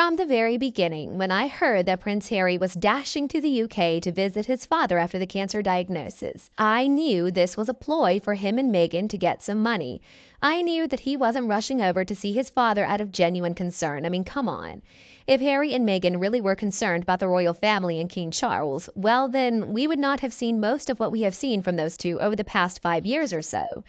From the very beginning, when I heard that Prince Harry was dashing to the UK to visit his father after the cancer diagnosis, I knew this was a ploy for him and Meghan to get some money. I knew that he wasn't rushing over to see his father out of genuine concern. I mean, come on. If Harry and Meghan really were concerned about the royal family and King Charles, well, then we would not have seen most of what we have seen from those two over the past 5 years or so.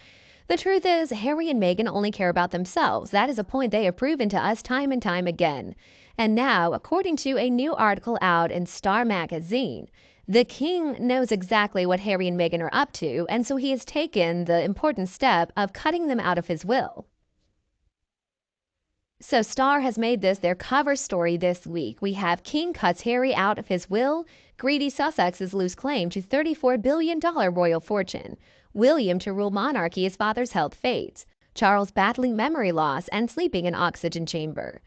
The truth is, Harry and Meghan only care about themselves. That is a point they have proven to us time and time again. And now, according to a new article out in Star magazine, the king knows exactly what Harry and Meghan are up to, and so he has taken the important step of cutting them out of his will. So Star has made this their cover story this week. We have King cuts Harry out of his will, greedy Sussexes lose claim to $34 billion royal fortune, William to rule monarchy as father's health fades, Charles battling memory loss and sleeping in oxygen chamber.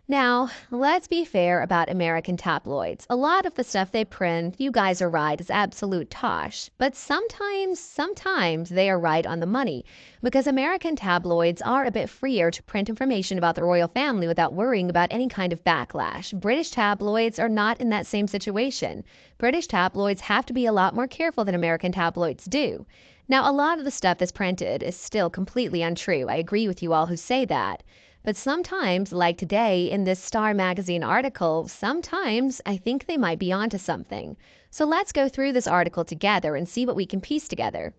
Now, let's be fair about American tabloids. A lot of the stuff they print, you guys are right, is absolute tosh. But sometimes they are right on the money, because American tabloids are a bit freer to print information about the royal family without worrying about any kind of backlash. British tabloids are not in that same situation. British tabloids have to be a lot more careful than American tabloids do. Now, a lot of the stuff that's printed is still completely untrue. I agree with you all who say that. But sometimes, like today in this Star magazine article, sometimes I think they might be onto something. So let's go through this article together and see what we can piece together.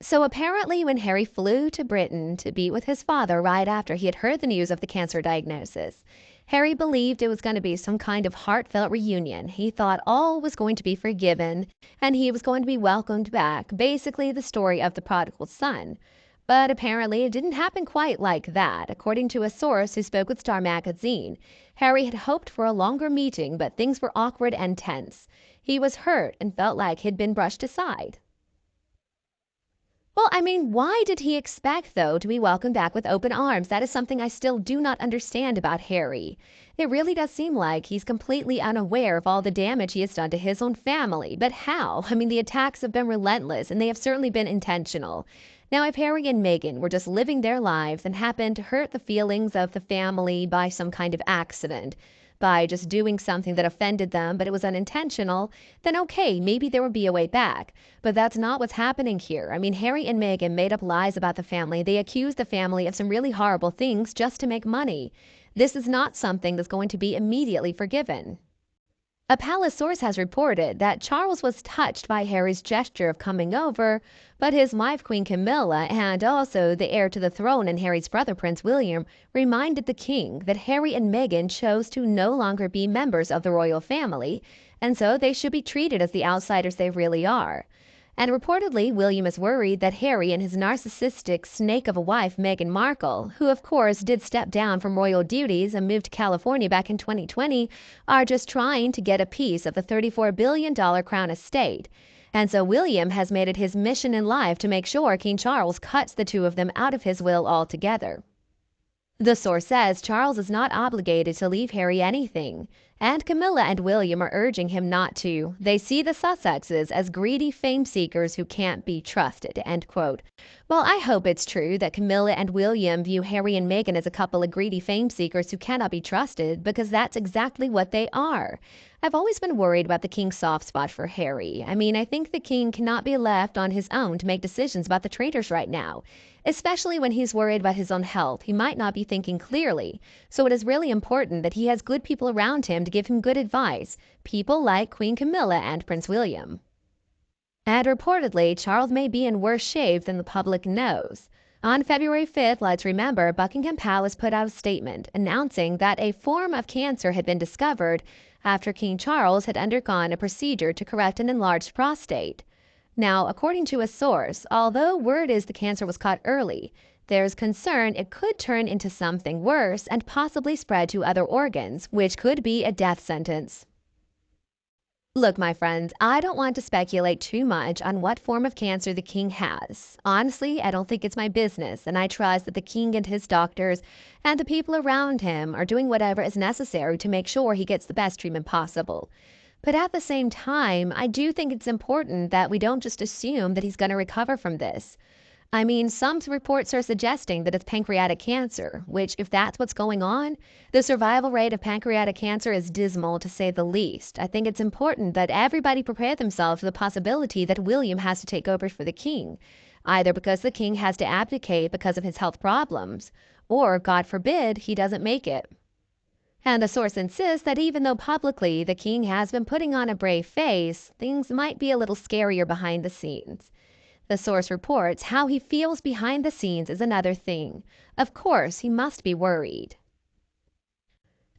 So apparently when Harry flew to Britain to be with his father right after he had heard the news of the cancer diagnosis, Harry believed it was going to be some kind of heartfelt reunion. He thought all was going to be forgiven and he was going to be welcomed back, basically the story of the prodigal son. But apparently it didn't happen quite like that. According to a source who spoke with Star magazine, Harry had hoped for a longer meeting, but things were awkward and tense. He was hurt and felt like he'd been brushed aside. Well, I mean, why did he expect, though, to be welcomed back with open arms? That is something I still do not understand about Harry. It really does seem like he's completely unaware of all the damage he has done to his own family. But how? I mean, the attacks have been relentless, and they have certainly been intentional. Now, if Harry and Meghan were just living their lives and happened to hurt the feelings of the family by some kind of accident, by just doing something that offended them, but it was unintentional, then okay, maybe there would be a way back. But that's not what's happening here. I mean, Harry and Meghan made up lies about the family. They accused the family of some really horrible things just to make money. This is not something that's going to be immediately forgiven. A palace source has reported that Charles was touched by Harry's gesture of coming over, but his wife Queen Camilla and also the heir to the throne and Harry's brother Prince William reminded the king that Harry and Meghan chose to no longer be members of the royal family, and so they should be treated as the outsiders they really are. And reportedly, William is worried that Harry and his narcissistic snake of a wife, Meghan Markle, who of course did step down from royal duties and moved to California back in 2020, are just trying to get a piece of the $34 billion crown estate. And so William has made it his mission in life to make sure King Charles cuts the two of them out of his will altogether. The source says Charles is not obligated to leave Harry anything, and Camilla and William are urging him not to. They see the Sussexes as greedy fame seekers who can't be trusted, end quote. Well, I hope it's true that Camilla and William view Harry and Meghan as a couple of greedy fame seekers who cannot be trusted, because that's exactly what they are. I've always been worried about the king's soft spot for Harry. I mean, I think the king cannot be left on his own to make decisions about the traitors right now. Especially when he's worried about his own health, he might not be thinking clearly. So it is really important that he has good people around him to give him good advice, people like Queen Camilla and Prince William. And reportedly, Charles may be in worse shape than the public knows. On February 5th, let's remember, Buckingham Palace put out a statement announcing that a form of cancer had been discovered after King Charles had undergone a procedure to correct an enlarged prostate. Now, according to a source, although word is the cancer was caught early, there's concern it could turn into something worse and possibly spread to other organs, which could be a death sentence. Look, my friends, I don't want to speculate too much on what form of cancer the king has. Honestly, I don't think it's my business, and I trust that the king and his doctors and the people around him are doing whatever is necessary to make sure he gets the best treatment possible. But at the same time, I do think it's important that we don't just assume that he's going to recover from this. I mean, some reports are suggesting that it's pancreatic cancer, which, if that's what's going on, the survival rate of pancreatic cancer is dismal to say the least. I think it's important that everybody prepare themselves for the possibility that William has to take over for the king, either because the king has to abdicate because of his health problems, or, God forbid, he doesn't make it. And the source insists that even though publicly the king has been putting on a brave face, things might be a little scarier behind the scenes. The source reports how he feels behind the scenes is another thing. Of course, he must be worried.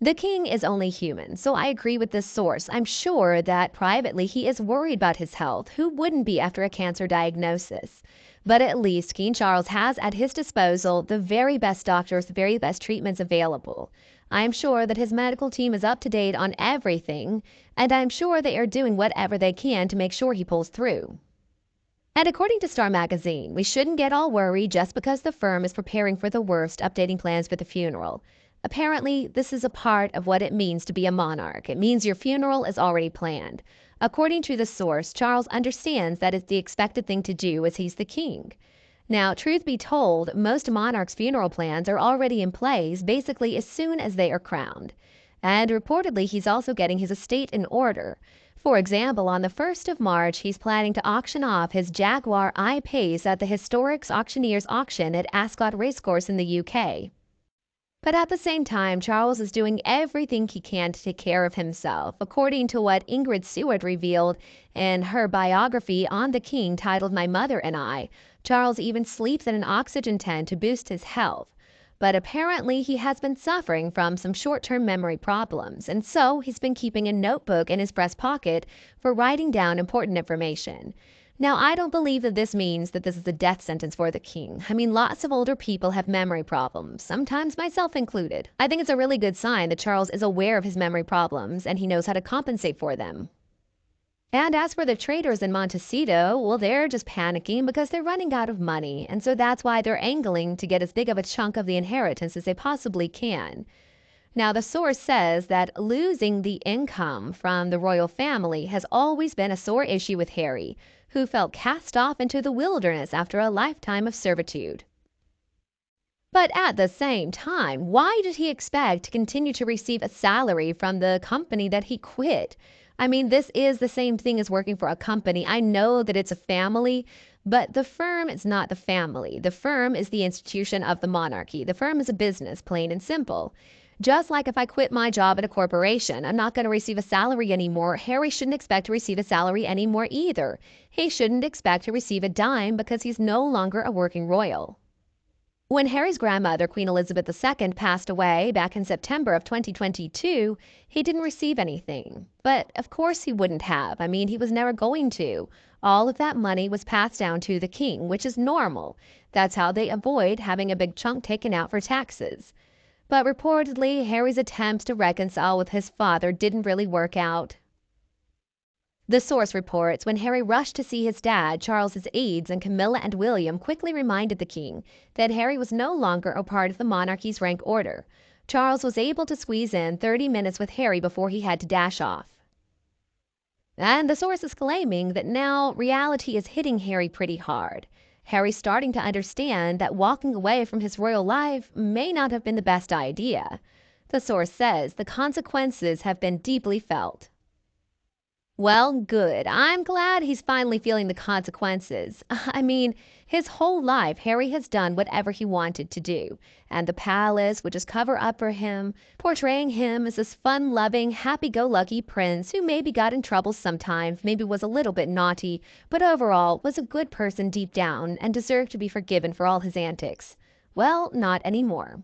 The king is only human, so I agree with this source. I'm sure that privately he is worried about his health. Who wouldn't be after a cancer diagnosis? But at least King Charles has at his disposal the very best doctors, the very best treatments available. I'm sure that his medical team is up to date on everything, and I'm sure they are doing whatever they can to make sure he pulls through. And according to Star Magazine, we shouldn't get all worried just because the firm is preparing for the worst, updating plans for the funeral. Apparently, this is a part of what it means to be a monarch. It means your funeral is already planned. According to the source, Charles understands that it's the expected thing to do as he's the king. Now, truth be told, most monarchs' funeral plans are already in place basically as soon as they are crowned. And reportedly, he's also getting his estate in order. For example, on the 1st of March, he's planning to auction off his Jaguar I-Pace at the Historic Auctioneers Auction at Ascot Racecourse in the UK. But at the same time, Charles is doing everything he can to take care of himself, according to what Ingrid Seward revealed in her biography on the king titled My Mother and I. Charles even sleeps in an oxygen tent to boost his health. But apparently he has been suffering from some short-term memory problems, and so he's been keeping a notebook in his breast pocket for writing down important information. Now, I don't believe that this means that this is a death sentence for the king. I mean, lots of older people have memory problems, sometimes myself included. I think it's a really good sign that Charles is aware of his memory problems and he knows how to compensate for them. And as for the traders in Montecito, well, they're just panicking because they're running out of money, and so that's why they're angling to get as big of a chunk of the inheritance as they possibly can. Now, the source says that losing the income from the royal family has always been a sore issue with Harry, who felt cast off into the wilderness after a lifetime of servitude. But at the same time, why did he expect to continue to receive a salary from the company that he quit? I mean, this is the same thing as working for a company. I know that it's a family, but the firm is not the family. The firm is the institution of the monarchy. The firm is a business, plain and simple. Just like if I quit my job at a corporation, I'm not going to receive a salary anymore. Harry shouldn't expect to receive a salary anymore either. He shouldn't expect to receive a dime because he's no longer a working royal. When Harry's grandmother, Queen Elizabeth II, passed away back in September of 2022, he didn't receive anything. But of course he wouldn't have. I mean, he was never going to. All of that money was passed down to the king, which is normal. That's how they avoid having a big chunk taken out for taxes. But reportedly, Harry's attempts to reconcile with his father didn't really work out. The source reports when Harry rushed to see his dad, Charles's aides and Camilla and William quickly reminded the king that Harry was no longer a part of the monarchy's rank order. Charles was able to squeeze in 30 minutes with Harry before he had to dash off. And the source is claiming that now reality is hitting Harry pretty hard. Harry's starting to understand that walking away from his royal life may not have been the best idea. The source says the consequences have been deeply felt. Well, good. I'm glad he's finally feeling the consequences. I mean, his whole life, Harry has done whatever he wanted to do. And the palace would just cover up for him, portraying him as this fun-loving, happy-go-lucky prince who maybe got in trouble sometimes, maybe was a little bit naughty, but overall was a good person deep down and deserved to be forgiven for all his antics. Well, not anymore.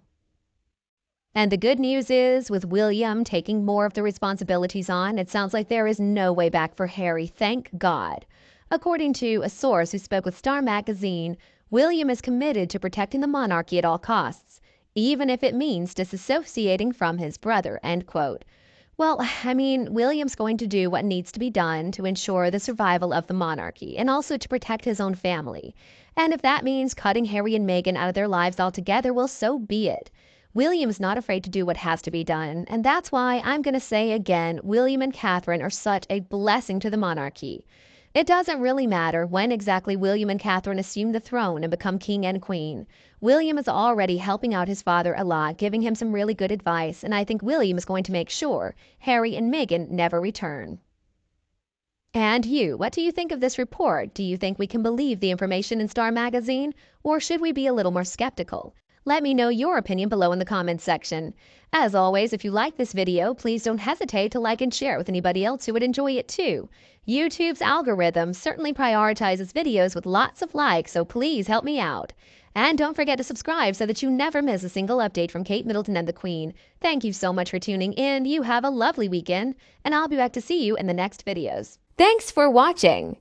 And the good news is, with William taking more of the responsibilities on, it sounds like there is no way back for Harry, thank God. According to a source who spoke with Star Magazine, William is committed to protecting the monarchy at all costs, even if it means disassociating from his brother, end quote. Well, I mean, William's going to do what needs to be done to ensure the survival of the monarchy and also to protect his own family. And if that means cutting Harry and Meghan out of their lives altogether, well, so be it. William's not afraid to do what has to be done, and that's why I'm going to say again, William and Catherine are such a blessing to the monarchy. It doesn't really matter when exactly William and Catherine assume the throne and become king and queen. William is already helping out his father a lot, giving him some really good advice, and I think William is going to make sure Harry and Meghan never return. And you, what do you think of this report? Do you think we can believe the information in Star Magazine, or should we be a little more skeptical? Let me know your opinion below in the comments section. As always, if you like this video, please don't hesitate to like and share it with anybody else who would enjoy it too. YouTube's algorithm certainly prioritizes videos with lots of likes, so please help me out. And don't forget to subscribe so that you never miss a single update from Kate Middleton and the Queen. Thank you so much for tuning in. You have a lovely weekend, and I'll be back to see you in the next videos. Thanks for watching.